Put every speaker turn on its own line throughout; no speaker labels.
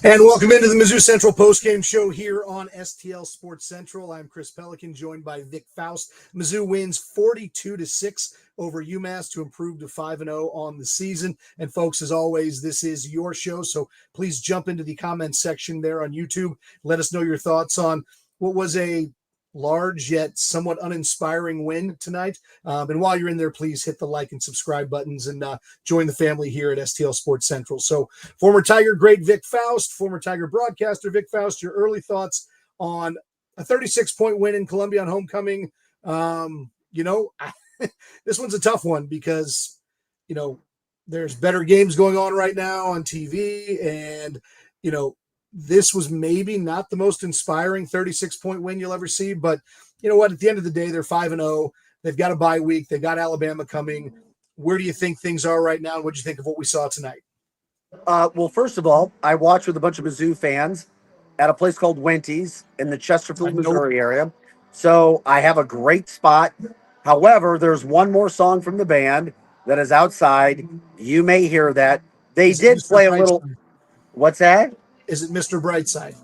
And welcome into the Mizzou Central Postgame Show here on STL Sports Central. I'm Chris Pelican, joined by Vic Faust. Mizzou wins 42-6 over UMass to improve to 5-0 on the season. And folks, as always, this is your show, so please jump into the comments section there on YouTube. Let us know your thoughts on what was a large yet somewhat uninspiring win tonight. And while you're in there, please hit the like and subscribe buttons and join the family here at STL Sports Central. So former Tiger great Vic Faust, former Tiger broadcaster Vic Faust, your early thoughts on a 36-point win in Columbia on homecoming. This one's a tough one because, there's better games going on right now on TV. And, this was maybe not the most inspiring 36-point win you'll ever see, but you know what? At the end of the day, they're 5-0. They've got a bye week. They've got Alabama coming. Where do you think things are right now? And what do you think of what we saw tonight?
Well, first of all, I watched with a bunch of Mizzou fans at a place called Wenty's in the Chesterfield, Missouri area. So I have a great spot. However, there's one more song from the band that is outside. You may hear that. They did play a little. What's that?
Is it Mr. Brightside?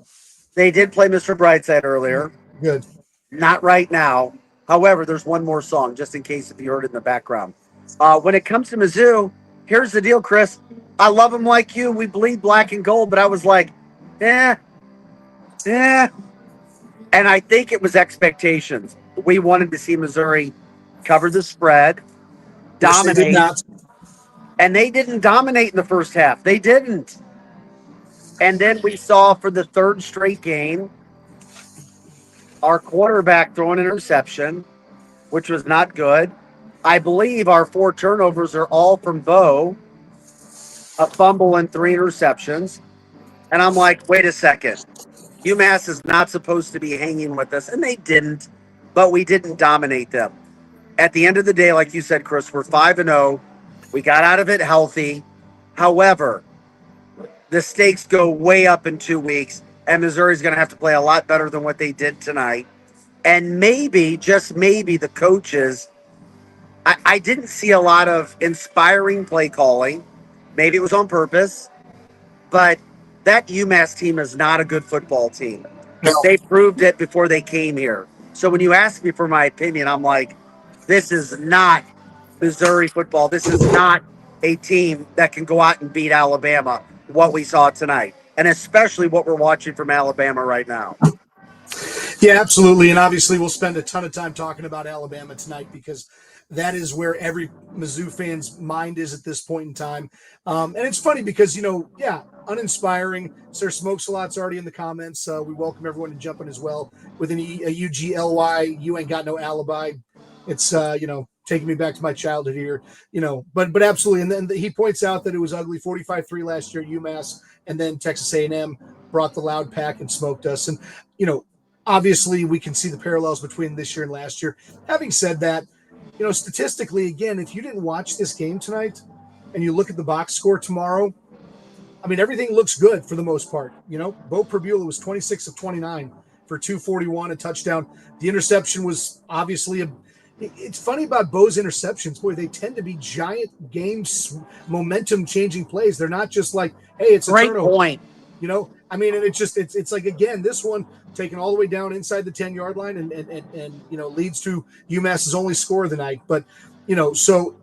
They did play Mr. Brightside earlier.
Good.
Not right now. However, there's one more song, just in case if you heard it in the background. When it comes to Mizzou, here's the deal, Chris. I love them like you. We bleed black and gold, but I was like, And I think it was expectations. We wanted to see Missouri cover the spread, dominate. And they didn't dominate in the first half. They didn't. And then we saw for the third straight game, our quarterback throw an interception, which was not good. I believe our 4 turnovers are all from Bo, a fumble and 3 interceptions. And I'm like, wait a second. UMass is not supposed to be hanging with us. And they didn't, but we didn't dominate them. At the end of the day, like you said, Chris, we're 5-0. We got out of it healthy. However, the stakes go way up in 2 weeks, and Missouri's going to have to play a lot better than what they did tonight. And maybe, just maybe, the coaches, I didn't see a lot of inspiring play calling. Maybe it was on purpose, but that UMass team is not a good football team.
No.
They proved it before they came here. So when you ask me for my opinion, I'm like, this is not Missouri football. This is not a team that can go out and beat Alabama, what we saw tonight, and especially what we're watching from Alabama right now.
Yeah, absolutely. And obviously we'll spend a ton of time talking about Alabama tonight because that is where every Mizzou fan's mind is at this point in time. And it's funny because, uninspiring. Sir Smokesalot's already in the comments. We welcome everyone to jump in as well with a UGLY. You ain't got no alibi. It's, taking me back to my childhood here, but absolutely. And then he points out that it was ugly 45-3 last year at UMass, and then Texas A&M brought the loud pack and smoked us. And, obviously we can see the parallels between this year and last year. Having said that, statistically, again, if you didn't watch this game tonight and you look at the box score tomorrow, I mean, everything looks good for the most part. Bo Perbula was 26 of 29 for 241, a touchdown. The interception was obviously it's funny about Bo's interceptions. Boy, they tend to be giant games, momentum-changing plays. They're not just like, hey, it's a
great
turnover.
Point.
And it's like, again, this one taken all the way down inside the 10-yard line and leads to UMass's only score of the night. But, so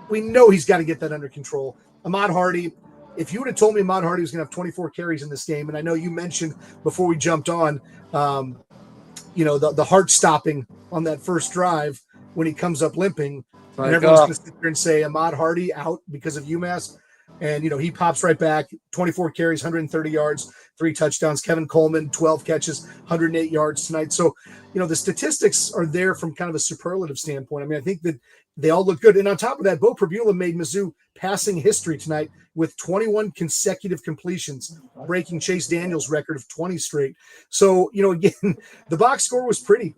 we know he's got to get that under control. Ahmad Hardy, if you would have told me Ahmad Hardy was going to have 24 carries in this game, and I know you mentioned before we jumped on, the heart stopping on that first drive, when he comes up limping, and everyone's going to sit there and say Ahmad Hardy out because of UMass. And, he pops right back, 24 carries, 130 yards, 3 touchdowns. Kevin Coleman, 12 catches, 108 yards tonight. So, the statistics are there from kind of a superlative standpoint. I mean, I think that they all look good. And on top of that, Bo Perbula made Mizzou passing history tonight with 21 consecutive completions, breaking Chase Daniels' record of 20 straight. So, again, the box score was pretty,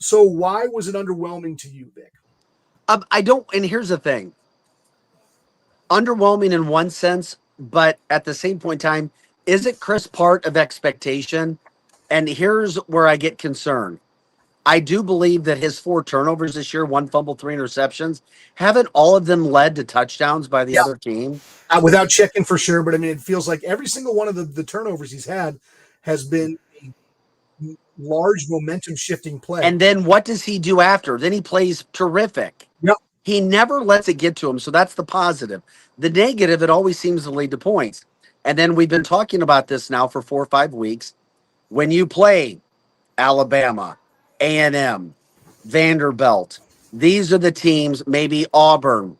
So why was it underwhelming to you, Vic?
I don't, and here's the thing. Underwhelming in one sense, but at the same point in time, is it, Chris, part of expectation? And here's where I get concerned. I do believe that his 4 turnovers this year, 1 fumble, 3 interceptions, haven't all of them led to touchdowns by the
Yeah,
other team?
without checking for sure, but I mean, it feels like every single one of the turnovers he's had has been a large momentum shifting play.
And then what does he do after? Then he plays terrific.
Yep.
He never lets it get to him. So that's the positive. The negative, it always seems to lead to points. And then we've been talking about this now for 4 or 5 weeks. When you play Alabama, A&M, Vanderbilt, these are the teams, maybe Auburn,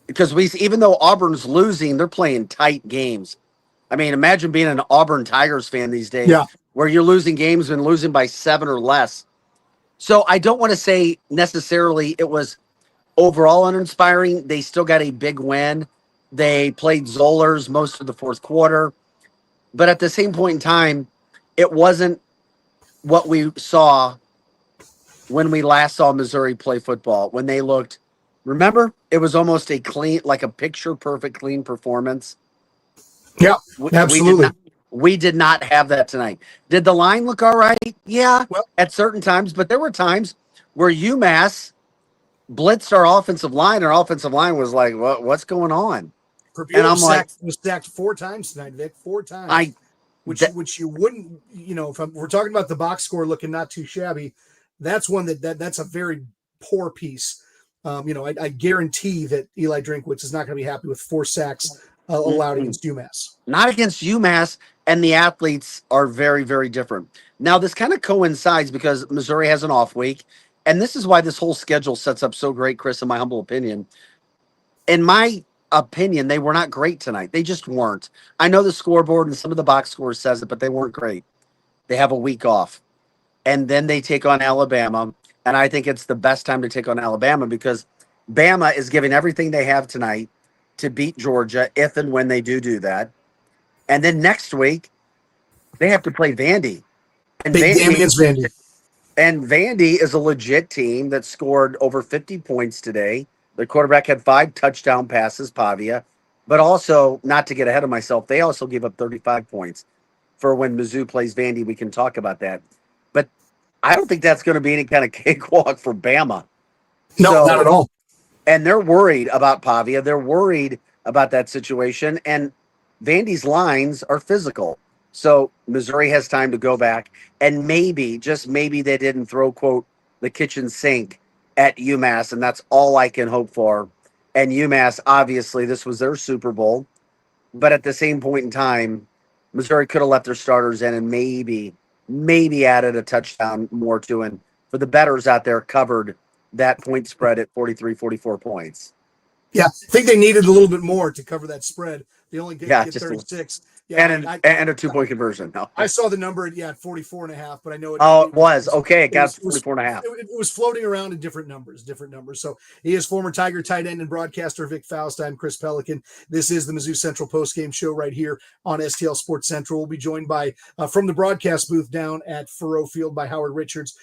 because even though Auburn's losing, they're playing tight games. I mean, imagine being an Auburn Tigers fan these days
Yeah.
where you're losing games and losing by 7 or less. So I don't want to say necessarily it was overall uninspiring. They still got a big win. They played Zollers most of the fourth quarter. But at the same point in time, it wasn't what we saw when we last saw Missouri play football, when they looked, remember, it was almost a clean, like a picture perfect clean performance.
Yeah,
We,
absolutely.
we did not have that tonight. Did the line look all right? Yeah,
Well,
at certain times, but there were times where UMass blitzed our offensive line. Our offensive line was like, what's going on? And
Purbulo
I'm like,
was sacked 4 times tonight, Vic. 4 times.
I
Which you wouldn't, if we're talking about the box score looking not too shabby, that's one that's a very poor piece. I guarantee that Eli Drinkwitz is not going to be happy with 4 sacks allowed against UMass.
not against UMass, and the athletes are very, very different. Now, this kind of coincides because Missouri has an off week, and this is why this whole schedule sets up so great, Chris, in my humble opinion. In my opinion, they were not great tonight. They just weren't. I know the scoreboard and some of the box scores says it, but they weren't great. They have a week off, and then they take on Alabama, and I think it's the best time to take on Alabama because Bama is giving everything they have tonight to beat Georgia if and when they do that. And then next week, they have to play Vandy. And
Big game against Vandy.
And Vandy is a legit team that scored over 50 points today. The quarterback had 5 touchdown passes, Pavia. But also, not to get ahead of myself, they also gave up 35 points. For when Mizzou plays Vandy, we can talk about that. But I don't think that's going to be any kind of cakewalk for Bama.
No, not at all.
And they're worried about Pavia. They're worried about that situation. And Vandy's lines are physical. So Missouri has time to go back. And maybe, just maybe, they didn't throw, quote, the kitchen sink at UMass. And that's all I can hope for. And UMass, obviously, this was their Super Bowl. But at the same point in time, Missouri could have left their starters in and maybe added a touchdown more to it. For the bettors out there, covered that point spread at 43, 44 points.
Yeah, I think they needed a little bit more to cover that spread. They only get 36.
Yeah, and a 2-point conversion. No.
I saw the number at 44.5, but I know
it was. Okay, it got 44.5.
It was floating around in different numbers. So he is former Tiger tight end and broadcaster Vic Faust. I'm Chris Pelican. This is the Mizzou Central Postgame Show right here on STL Sports Central. We'll be joined by from the broadcast booth down at Faurot Field by Howard Richards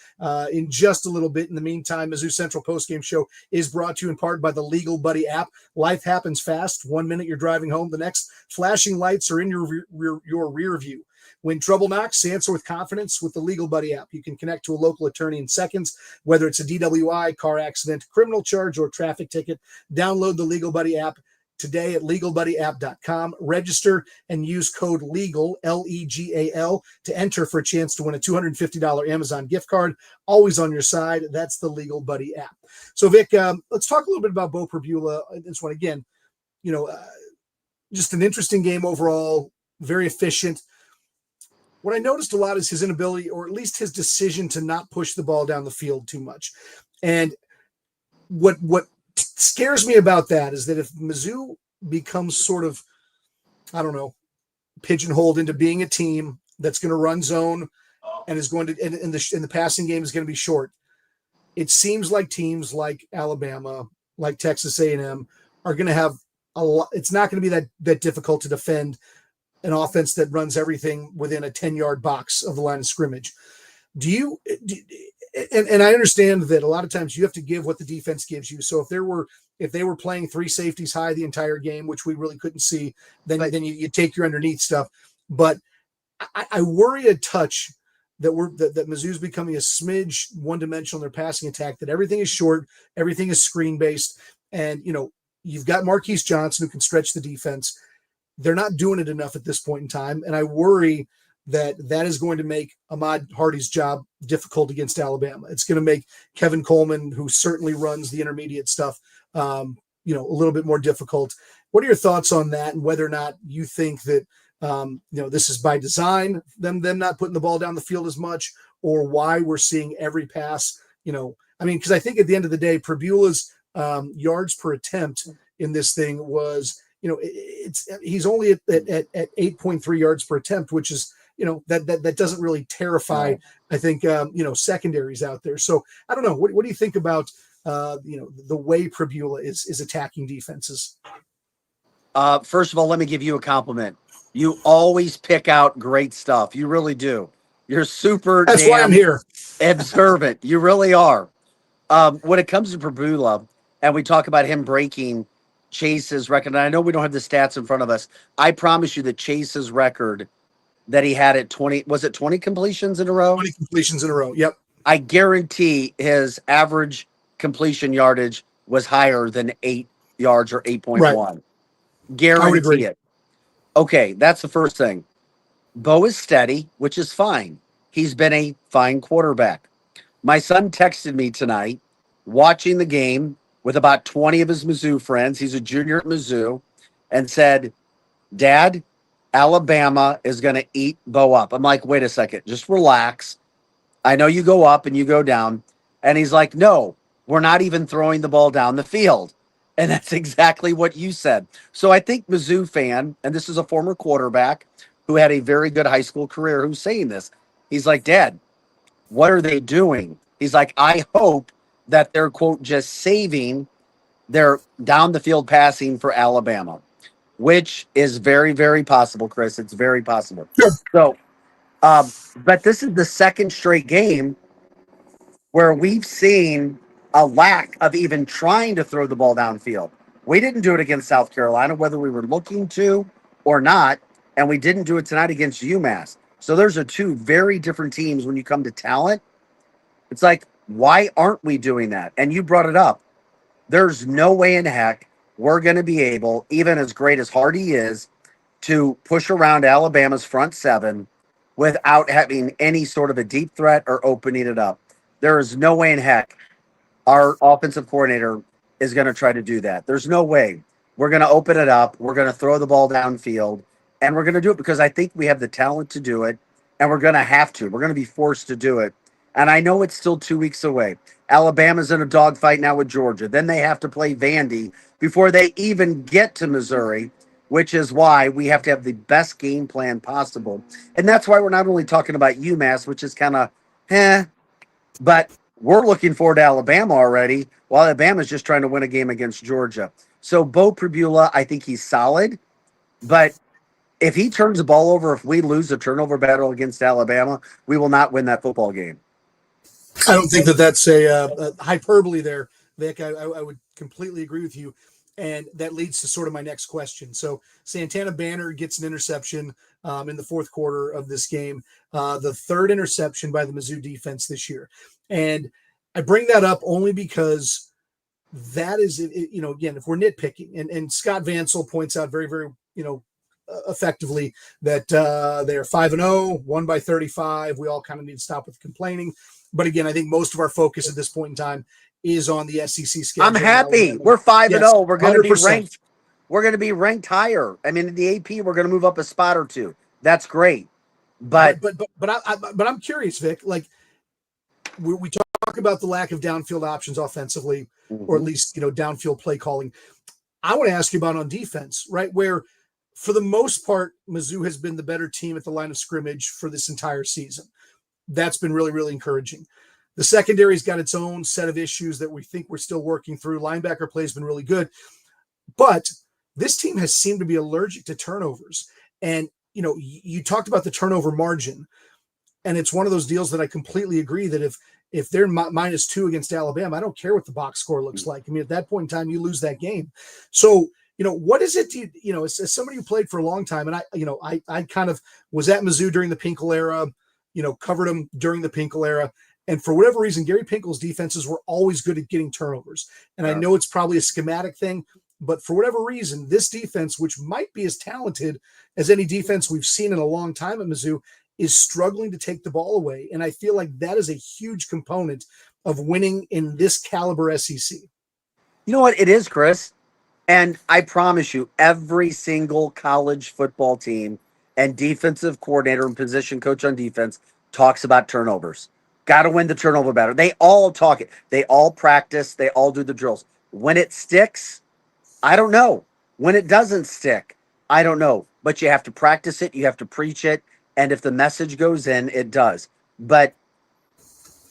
in just a little bit. In the meantime, Mizzou Central Postgame Show is brought to you in part by the Legal Buddy app. Life happens fast. 1 minute you're driving home, the next flashing lights are in your rear view. When trouble knocks, answer with confidence with the Legal Buddy app. You can connect to a local attorney in seconds, whether it's a DWI, car accident, criminal charge, or traffic ticket. Download the Legal Buddy app today at legalbuddyapp.com. Register and use code LEGAL, LEGAL, to enter for a chance to win a $250 Amazon gift card. Always on your side. That's the Legal Buddy app. So, Vic, let's talk a little bit about Bo Perbula. This one, again, just an interesting game overall, very efficient. What I noticed a lot is his inability, or at least his decision, to not push the ball down the field too much. And what scares me about that is that if Mizzou becomes sort of, I don't know, pigeonholed into being a team that's going to run zone and is going to, and the passing game is going to be short, it seems like teams like Alabama, like Texas A&M, are going to have a lot. It's not going to be that difficult to defend an offense that runs everything within a 10-yard box of the line of scrimmage. And I understand that a lot of times you have to give what the defense gives you. So if they were playing 3 safeties high the entire game, which we really couldn't see, then you take your underneath stuff. But I worry a touch that Mizzou's becoming a smidge one-dimensional in their passing attack, that everything is short, everything is screen-based, and you've got Marquise Johnson who can stretch the defense. They're not doing it enough at this point in time, and I worry that is going to make Ahmad Hardy's job difficult against Alabama. It's going to make Kevin Coleman, who certainly runs the intermediate stuff, a little bit more difficult. What are your thoughts on that, and whether or not you think that this is by design, them not putting the ball down the field as much, or why we're seeing every pass, because I think at the end of the day, Pribula's yards per attempt in this thing was, he's only at 8.3 yards per attempt, which is, that doesn't really terrify, I think, secondaries out there. So I don't know. What do you think about, the way Pribula is attacking defenses?
First of all, let me give you a compliment. You always pick out great stuff. You really do. You're super
That's why I'm here.
Observant. You really are. When it comes to Pribula, and we talk about him breaking Chase's record, and I know we don't have the stats in front of us. I promise you that Chase's record that he had at 20, was it 20 completions in a row?
20 completions in a row. Yep.
I guarantee his average completion yardage was higher than 8 yards or 8.1.
Right.
Guarantee it. Okay, that's the first thing. Bo is steady, which is fine. He's been a fine quarterback. My son texted me tonight watching the game with about 20 of his Mizzou friends. He's a junior at Mizzou, and said, Dad, Alabama is going to eat Bo up. I'm like, wait a second, just relax. I know you go up and you go down. And he's like, no, we're not even throwing the ball down the field. And that's exactly what you said. So I think Mizzou fan, and this is a former quarterback who had a very good high school career, who's saying this. He's like, Dad, what are they doing? He's like, I hope that they're, quote, just saving their down the field passing for Alabama, which is very, very possible, Chris. It's very possible.
Sure.
So, but this is the second straight game where we've seen a lack of even trying to throw the ball downfield. We didn't do it against South Carolina, whether we were looking to or not, and we didn't do it tonight against UMass. So there's two very different teams when you come to talent. It's like, why aren't we doing that? And you brought it up. There's no way in heck we're going to be able, even as great as Hardy is, to push around Alabama's front seven without having any sort of a deep threat or opening it up. There is no way in heck our offensive coordinator is going to try to do that. There's no way. We're going to open it up. We're going to throw the ball downfield, and we're going to do it because I think we have the talent to do it, and we're going to have to. We're going to be forced to do it. And I know it's still 2 weeks away. Alabama's in a dogfight now with Georgia. Then they have to play Vandy before they even get to Missouri, which is why we have to have the best game plan possible. And that's why we're not only talking about UMass, which is kind of, but we're looking forward to Alabama already, while Alabama's just trying to win a game against Georgia. So Bo Pribula, I think he's solid, but if he turns the ball over, if we lose the turnover battle against Alabama, we will not win that football game.
I don't think that's a hyperbole there, Vic. I would completely agree with you. And that leads to sort of my next question. So Santana Banner gets an interception in the fourth quarter of this game, the third interception by the Mizzou defense this year. And I bring that up only because that is, again, if we're nitpicking, and Scott Vansel points out very, very, effectively that they're 5-0, won by 35. We all kind of need to stop with complaining. But again, I think most of our focus at this point in time is on the SEC schedule.
I'm happy. We're 5-0.
Yes,
we're going to be
100%.
ranked. We're going to be ranked higher. I mean, in the AP, we're going to move up a spot or two. That's great. But
I'm curious, Vic. Like we talk about the lack of downfield options offensively, or at least downfield play calling. I want to ask you about on defense, right? Where for the most part, Mizzou has been the better team at the line of scrimmage for this entire season. That's been really, really encouraging. The secondary's got its own set of issues that we think we're still working through. Linebacker play has been really good. But this team has seemed to be allergic to turnovers. And, you talked about the turnover margin. And it's one of those deals that I completely agree that if they're -2 against Alabama, I don't care what the box score looks like. I mean, at that point in time, you lose that game. So, what is it, as somebody who played for a long time, and I kind of was at Mizzou during the Pinkel era, covered them during the Pinkel era. And for whatever reason, Gary Pinkel's defenses were always good at getting turnovers. And I know it's probably a schematic thing, but for whatever reason, this defense, which might be as talented as any defense we've seen in a long time at Mizzou, is struggling to take the ball away. And I feel like that is a huge component of winning in this caliber SEC.
You know what it is, Chris? And I promise you, every single college football team and defensive coordinator and position coach on defense talks about turnovers. Got to win the turnover battle. They all talk it. They all practice. They all do the drills. When it sticks, I don't know. When it doesn't stick, I don't know. But you have to practice it. You have to preach it. And if the message goes in, it does. But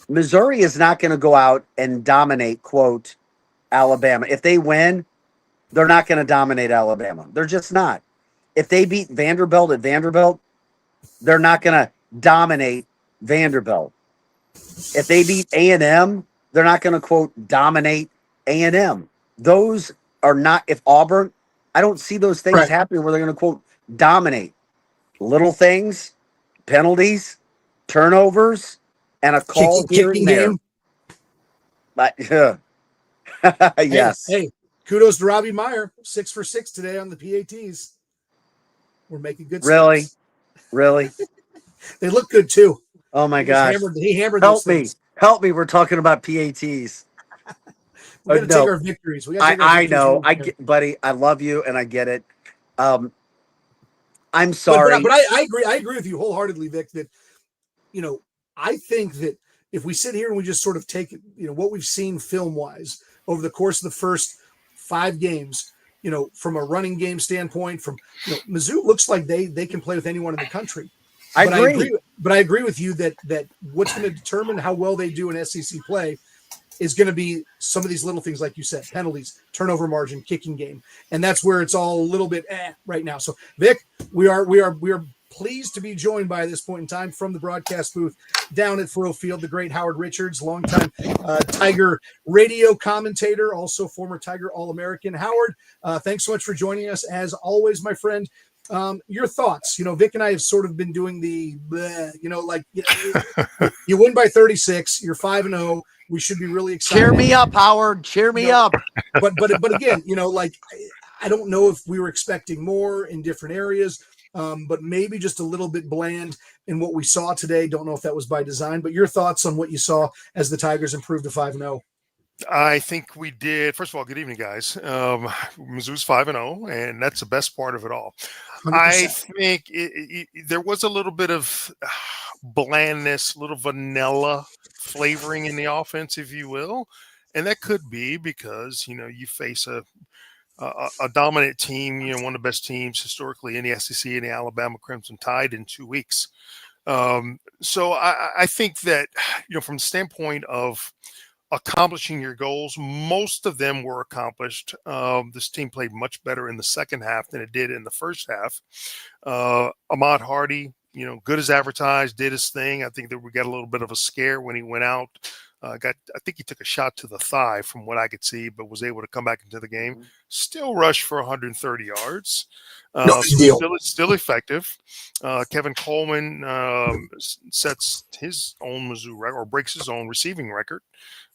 Missouri is not going to go out and dominate, quote, Alabama. If they win, they're not going to dominate Alabama. They're just not. If they beat Vanderbilt at Vanderbilt, they're not going to dominate Vanderbilt. If they beat A&M, they're not going to, quote, dominate A&M. Those are not, if Auburn, I don't see those things happening where they're going to, quote, dominate. Little things, penalties, turnovers, and a call here and there. Game. But, yes.
Hey, kudos to Robbie Meyer, 6 for 6 today on the PATs. We're making good
steps. Really?
They look good, too.
Oh, my gosh.
He hammered
Help
those
me.
things.
Help me. We're talking about PATs.
We got to take our victories.
I know. I get, buddy, I love you, and I get it. I'm sorry.
But I agree. I agree with you wholeheartedly, Vic, that, I think that if we sit here and we just sort of take, what we've seen film-wise over the course of the first 5 games, from a running game standpoint, from, Mizzou looks like they can play with anyone in the country.
I agree.
But I agree with you that what's going to determine how well they do in SEC play is going to be some of these little things, like you said, penalties, turnover margin, kicking game. And that's where it's all a little bit right now. So, Vic, we are pleased to be joined by this point in time from the broadcast booth down at Faurot Field, the great Howard Richards, longtime Tiger radio commentator, also former Tiger All-American. Howard, thanks so much for joining us. As always, my friend, your thoughts. Vic and I have sort of been doing the, you win by 36, you're 5-0. We should be really excited.
Cheer me up, Howard. Cheer me up.
But again, I don't know if we were expecting more in different areas, but maybe just a little bit bland in what we saw today. Don't know if that was by design, but your thoughts on what you saw as the Tigers improved to 5-0.
I think we did. First of all, good evening, guys. Mizzou's 5-0, and that's the best part of it all. 100%. I think there was a little bit of blandness, a little vanilla flavoring in the offense, if you will, and that could be because you face a dominant team, one of the best teams historically in the SEC, in the Alabama Crimson Tide, in 2 weeks. So I think that from the standpoint of accomplishing your goals, most of them were accomplished. This team played much better in the second half than it did in the first half. Ahmad Hardy, good as advertised, did his thing. I think that we got a little bit of a scare when he went out. I think he took a shot to the thigh from what I could see, but was able to come back into the game. Still rushed for 130 yards. Still effective. Kevin Coleman sets his own Mizzou record, or breaks his own receiving record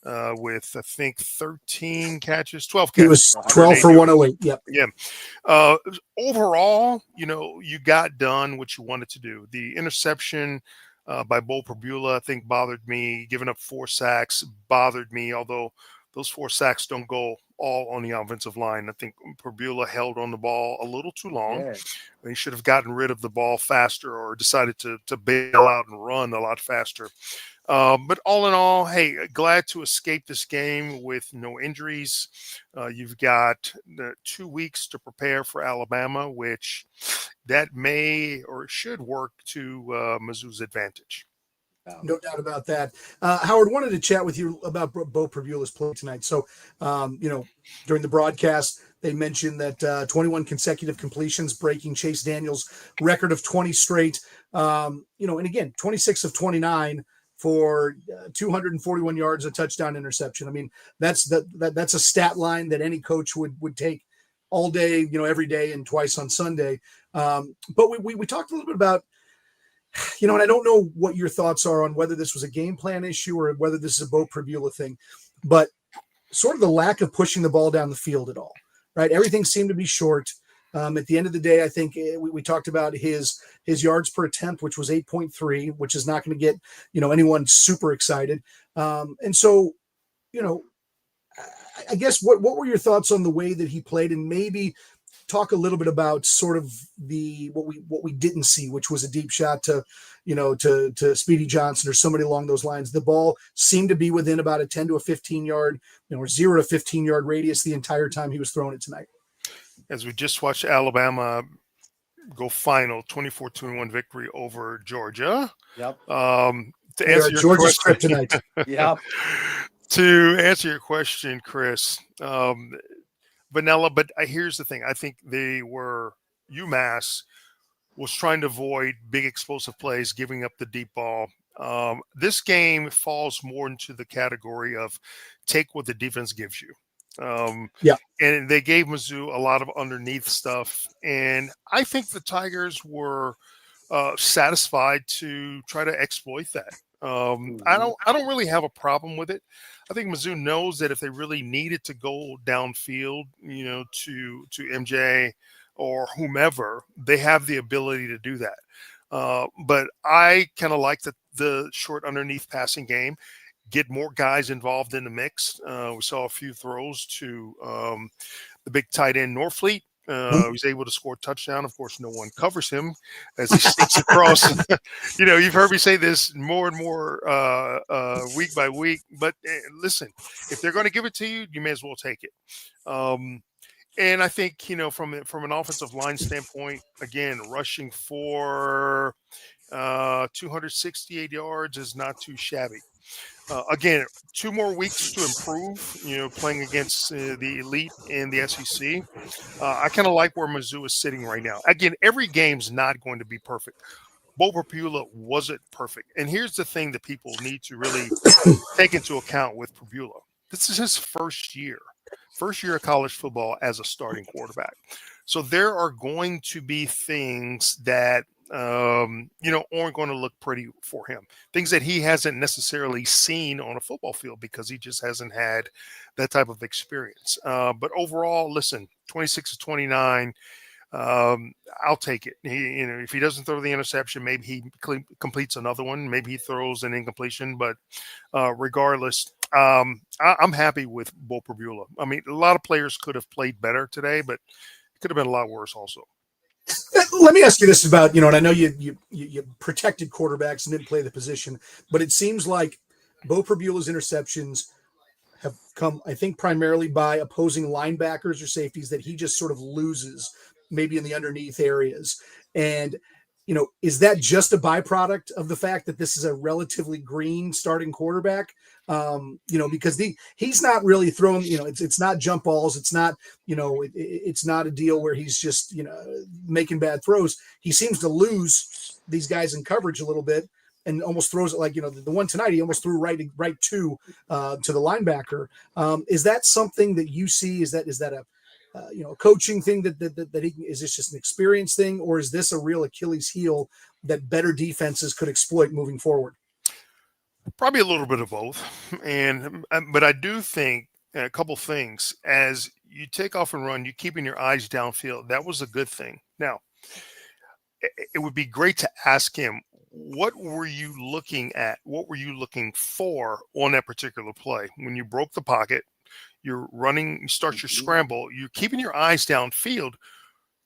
with, I think, 13 catches, 12 catches.
He was 12 for 108. Yep.
Yeah. Overall, you got done what you wanted to do. The interception by Bo Perbula, I think, bothered me. Giving up 4 sacks bothered me, although those 4 sacks don't go all on the offensive line. I think Perbula held on the ball a little too long. Yeah. He should have gotten rid of the ball faster, or decided to bail out and run a lot faster. But all in all, hey, glad to escape this game with no injuries. You've got 2 weeks to prepare for Alabama, which that may or should work to Mizzou's advantage.
No doubt about that. Howard, wanted to chat with you about Bo Perbula's play tonight. So, during the broadcast, they mentioned that 21 consecutive completions, breaking Chase Daniels' record of 20 straight. And again, 26 of 29 for 241 yards, a touchdown, interception. I mean, that's a stat line that any coach would take all day, every day, and twice on Sunday. But we talked a little bit about and I don't know what your thoughts are on whether this was a game plan issue or whether this is a Bo Prabula thing, but sort of the lack of pushing the ball down the field at all, right? Everything seemed to be short. At the end of the day, I think we talked about his yards per attempt, which was 8.3, which is not going to get, anyone super excited. And so, I guess what were your thoughts on the way that he played, and maybe talk a little bit about sort of what we didn't see, which was a deep shot to Speedy Johnson or somebody along those lines. The ball seemed to be within about a 10 to a 15 yard, or 0 to 15 yard radius the entire time he was throwing it tonight.
As we just watched Alabama go final 24-1 victory over Georgia.
Yep.
To answer your
Georgia's
question,
kryptonite.
Yep.
To answer your question, Chris, Vanilla, but here's the thing. I think UMass was trying to avoid big explosive plays, giving up the deep ball. This game falls more into the category of take what the defense gives you. And they gave Mizzou a lot of underneath stuff. And I think the Tigers were satisfied to try to exploit that. I don't really have a problem with it. I think Mizzou knows that if they really needed to go downfield, to MJ or whomever, they have the ability to do that. But I kind of like the short underneath passing game, get more guys involved in the mix. We saw a few throws to the big tight end Norfleet. He was able to score a touchdown. Of course, no one covers him as he sneaks across. You've heard me say this more and more week by week. But listen, if they're going to give it to you, you may as well take it. And I think, from an offensive line standpoint, again, rushing for 268 yards is not too shabby. Again, 2 more weeks to improve, playing against the elite in the SEC. I kind of like where Mizzou is sitting right now. Again, every game's not going to be perfect. Bo Prabula wasn't perfect. And here's the thing that people need to really take into account with Prabula. This is his first year of college football as a starting quarterback. So there are going to be things that aren't going to look pretty for him. Things that he hasn't necessarily seen on a football field because he just hasn't had that type of experience. But overall, listen, 26-29, I'll take it. If he doesn't throw the interception, maybe he completes another one. Maybe he throws an incompletion. But regardless, I'm happy with Bo Prabula. I mean, a lot of players could have played better today, but it could have been a lot worse also.
Let me ask you this about, and I know you protected quarterbacks and didn't play the position, but it seems like Bo Prabula's interceptions have come, I think, primarily by opposing linebackers or safeties that he just sort of loses maybe in the underneath areas. And, is that just a byproduct of the fact that this is a relatively green starting quarterback? Because he's not really throwing, it's not jump balls. It's not, it's not a deal where he's just, making bad throws. He seems to lose these guys in coverage a little bit and almost throws it like, the one tonight, he almost threw right to the linebacker. Is that something that you see? Is that a coaching thing that he is this just an experience thing, or is this a real Achilles heel that better defenses could exploit moving forward?
Probably a little bit of both. But I do think a couple things. As you take off and run, you keeping your eyes downfield. That was a good thing. Now, it would be great to ask him, what were you looking at? What were you looking for on that particular play? When you broke the pocket, you're running, you start your scramble, you're keeping your eyes downfield.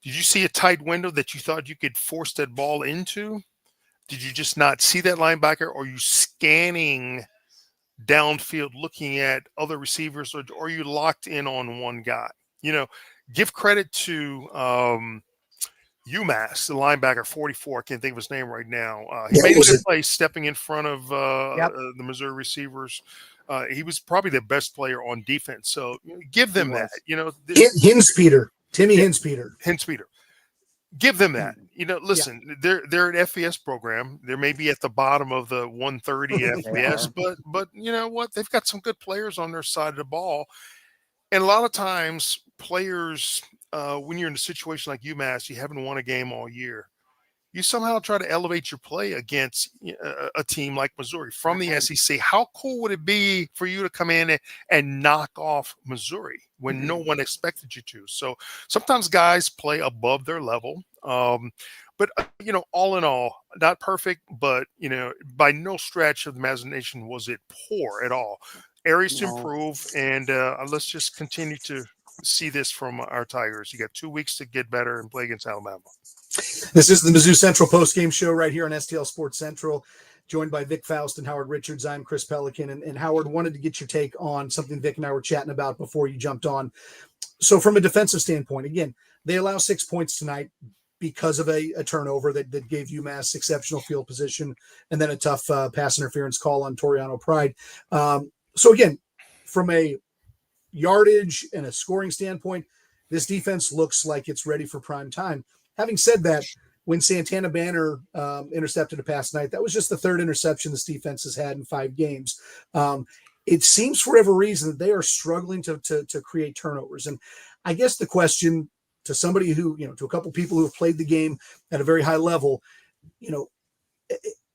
Did you see a tight window that you thought you could force that ball into? Did you just not see that linebacker? Or are you scanning downfield, looking at other receivers, or are you locked in on one guy? Give credit to UMass, the linebacker, 44. I can't think of his name right now. He made a good play stepping in front of the Missouri receivers. He was probably the best player on defense. So give them that.
Hinspeter. Timmy Hinspeter.
Give them that. Listen, they're an FBS program. They may be at the bottom of the 130 FBS, but you know what? They've got some good players on their side of the ball. And a lot of times players, when you're in a situation like UMass, you haven't won a game all year. you somehow try to elevate your play against a team like Missouri from the SEC. How cool would it be for you to come in and knock off Missouri when no one expected you to? So sometimes guys play above their level. But, all in all, not perfect, but, by no stretch of the imagination was it poor at all. Areas to improve, and let's just continue to see this from our Tigers. You got 2 weeks to get better and play against Alabama.
This is the Mizzou Central Postgame Show right here on STL Sports Central, joined by Vic Faust and Howard Richards. I'm Chris Pelican, and Howard, wanted to get your take on something Vic and I were chatting about before you jumped on. So from a defensive standpoint, again, they allow 6 points tonight because of a turnover that gave UMass exceptional field position and then a tough pass interference call on Toriano Pride. So again, from a yardage and a scoring standpoint, this defense looks like it's ready for prime time. Having said that, when Santana Banner intercepted a pass tonight, that was just the third interception this defense has had in 5 games. It seems for whatever reason that they are struggling to create turnovers. And I guess the question to somebody who, to a couple people who have played the game at a very high level,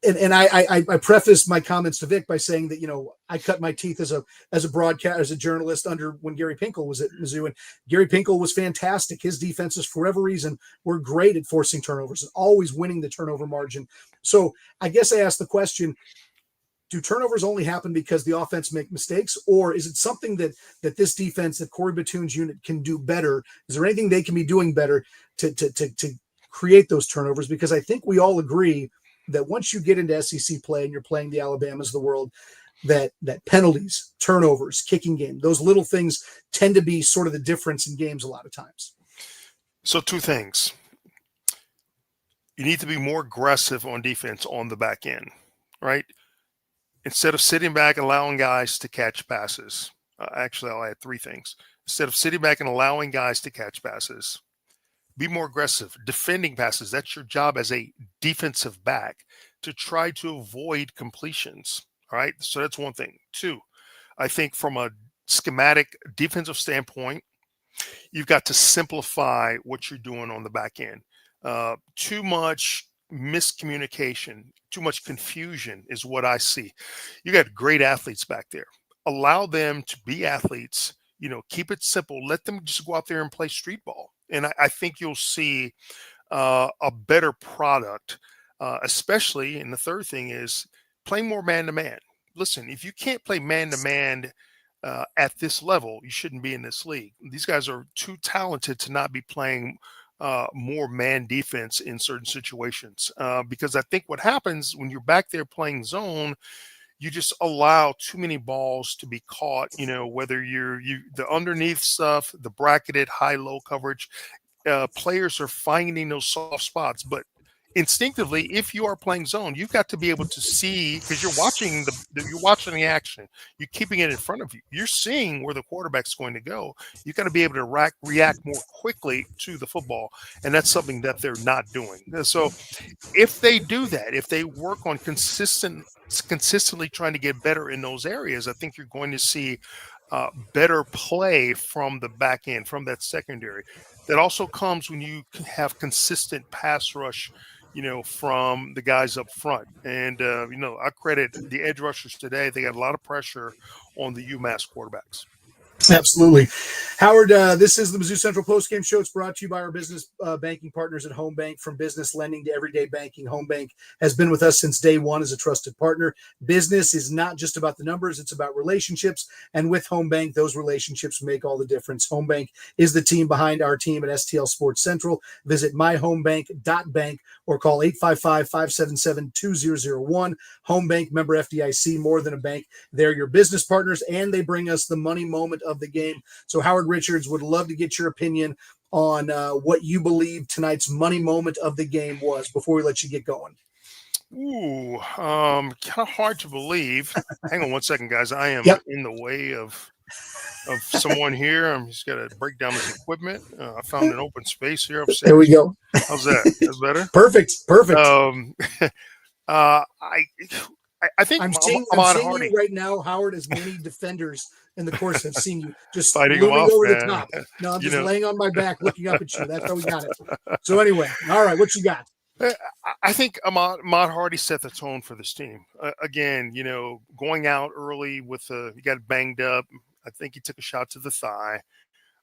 and I preface my comments to Vic by saying that, I cut my teeth as a broadcast, as a journalist under when Gary Pinkel was at Mizzou, and Gary Pinkel was fantastic. His defenses, for whatever reason, were great at forcing turnovers and always winning the turnover margin. So I guess I asked the question, do turnovers only happen because the offense make mistakes, or is it something that this defense, that Corey Batoon's unit can do better? Is there anything they can be doing better to create those turnovers? Because I think we all agree that once you get into SEC play and you're playing the Alabamas of the world, that penalties, turnovers, kicking game, those little things tend to be sort of the difference in games a lot of times.
So 2 things. You need to be more aggressive on defense on the back end, right? Instead of sitting back and allowing guys to catch passes. Actually, I'll add 3 things. Instead of sitting back and allowing guys to catch passes, be more aggressive. Defending passes, that's your job as a defensive back, to try to avoid completions. All right, so that's 1 thing. 2, I think from a schematic defensive standpoint, you've got to simplify what you're doing on the back end. Too much miscommunication, too much confusion is what I see. You got great athletes back there. Allow them to be athletes, keep it simple. Let them just go out there and play street ball. And I think you'll see a better product, especially, and the third thing is playing more man-to-man. Listen, if you can't play man-to-man at this level, you shouldn't be in this league. These guys are too talented to not be playing more man defense in certain situations, because I think what happens when you're back there playing zone, you just allow too many balls to be caught, whether the underneath stuff, the bracketed high-low coverage, players are finding those soft spots. But instinctively, if you are playing zone, you've got to be able to see, because you're watching the action, you're keeping it in front of you. You're seeing where the quarterback's going to go. You've got to be able to react more quickly to the football, and that's something that they're not doing. So if they do that, if they work on consistently trying to get better in those areas, I think you're going to see better play from the back end, from that secondary. That also comes when you have consistent pass rush, from the guys up front. And, I credit the edge rushers today. They got a lot of pressure on the UMass quarterbacks.
Absolutely. Howard, this is the Mizzou Central Postgame Show. It's brought to you by our business banking partners at Home Bank. From business lending to everyday banking, Home Bank has been with us since day one as a trusted partner. Business is not just about the numbers, it's about relationships. And with Home Bank, those relationships make all the difference. Home Bank is the team behind our team at STL Sports Central. Visit myhomebank.bank or call 855-577-2001. Home Bank, member FDIC, more than a bank. They're your business partners, and they bring us the money moment of the game. So Howard Richards, would love to get your opinion on what you believe tonight's money moment of the game was before we let you get going.
Ooh, kind of hard to believe. Hang on 1 second, guys. I am in the way of someone here. I'm just got to break down this equipment. I found an open space here upstairs.
There we go.
How's that? That's better?
Perfect.
I think
I'm seeing you right now, Howard, as many defenders in the course have seen you just
fighting
moving
off,
over
man.
the top. No, I'm just laying on my back, looking up at you. That's how we got it. So anyway, all right, what you got?
Uh, I think Ahmad Hardy set the tone for this team. Again, going out early he got banged up. I think he took a shot to the thigh,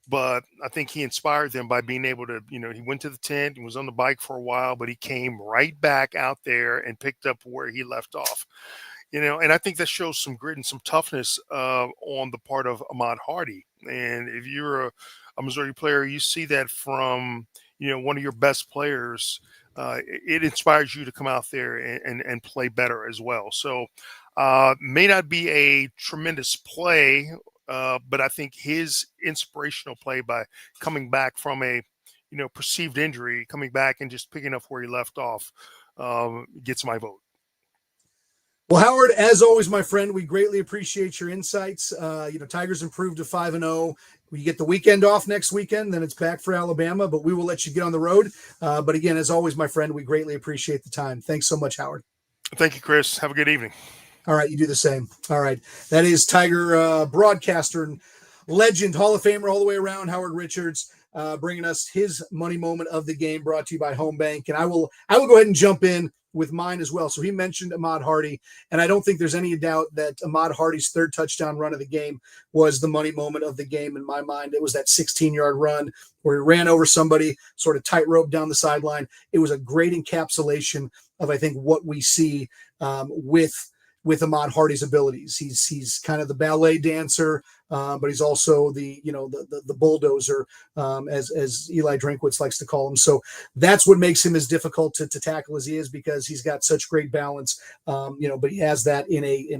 but I think he inspired them by being able to, he went to the tent and was on the bike for a while, but he came right back out there and picked up where he left off. And I think that shows some grit and some toughness on the part of Ahmad Hardy. And if you're a Missouri player, you see that from, one of your best players. It inspires you to come out there and play better as well. So may not be a tremendous play, but I think his inspirational play by coming back from a, perceived injury, coming back and just picking up where he left off gets my vote.
Well, Howard, as always, my friend, we greatly appreciate your insights. Tigers improved to 5-0. We get the weekend off next weekend, then it's back for Alabama, but we will let you get on the road. But again, as always, my friend, we greatly appreciate the time. Thanks so much, Howard.
Thank you, Chris. Have a good evening.
All right, you do the same. All right. That is Tiger broadcaster and legend, Hall of Famer all the way around, Howard Richards, bringing us his money moment of the game, brought to you by Home Bank. And I will go ahead and jump in with mine as well. So he mentioned Ahmad Hardy, and I don't think there's any doubt that Ahmad Hardy's third touchdown run of the game was the money moment of the game in my mind. It was that 16-yard run where he ran over somebody, sort of tightrope down the sideline. It was a great encapsulation of, I think, what we see with Ahmad Hardy's abilities. He's kind of the ballet dancer, but he's also the bulldozer, as Eli Drinkwitz likes to call him. So that's what makes him as difficult to tackle as he is, because he's got such great balance. But he has that in a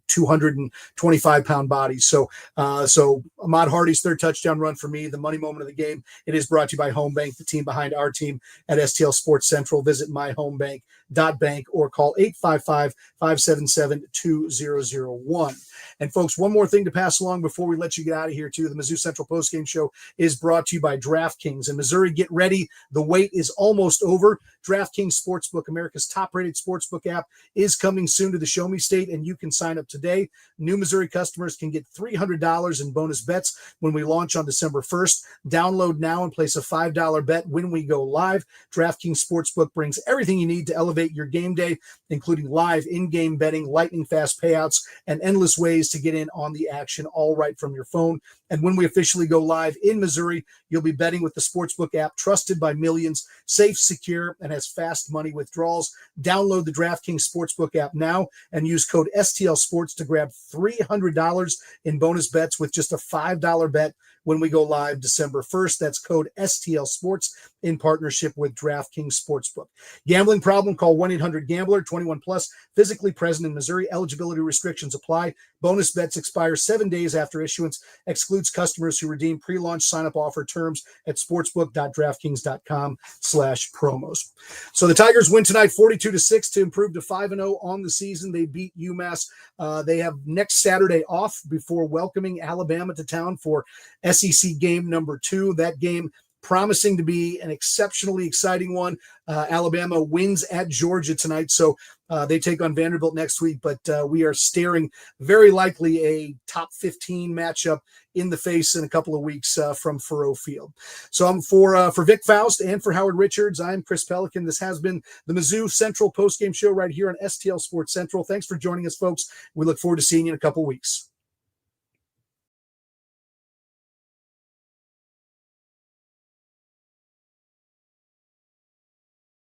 225-pound body. So Ahmad Hardy's third touchdown run for me, the money moment of the game. It is brought to you by Home Bank, the team behind our team at STL Sports Central. Visit myhomebank.bank or call 855-577-2001. And folks, one more thing to pass along before we let you get out of here too. The Mizzou Central Postgame Show is brought to you by DraftKings. And Missouri, get ready. The wait is almost over. DraftKings Sportsbook, America's top-rated sportsbook app, is coming soon to the Show Me State, and you can sign up today. New Missouri customers can get $300 in bonus bets when we launch on December 1st. Download now and place a $5 bet when we go live. DraftKings Sportsbook brings everything you need to elevate your game day, including live in-game betting, lightning-fast payouts, and endless ways to get in on the action, all right from your phone. And when we officially go live in Missouri, you'll be betting with the Sportsbook app, trusted by millions, safe, secure, and has fast money withdrawals. Download the DraftKings Sportsbook app now and use code STL Sports to grab $300 in bonus bets with just a $5 bet when we go live December 1st. That's code STL Sports in partnership with DraftKings Sportsbook. Gambling problem? Call 1-800-GAMBLER. 21 plus, physically present in Missouri. Eligibility restrictions apply. Bonus bets expire 7 days after issuance. Excludes customers who redeem pre-launch sign-up offer. Terms at sportsbook.draftkings.com/promos. So the Tigers win tonight 42-6 to improve to 5-0 on the season. They beat UMass. They have next Saturday off before welcoming Alabama to town for SEC game number 2. That game promising to be an exceptionally exciting one. Alabama wins at Georgia tonight, so they take on Vanderbilt next week, but we are staring very likely a top 15 matchup in the face in a couple of weeks from Faurot Field. So I'm for Vic Faust and for Howard Richards. I'm Chris Pelican. This has been the Mizzou Central Postgame Show right here on STL Sports Central. Thanks for joining us, folks. We look forward to seeing you in a couple of weeks.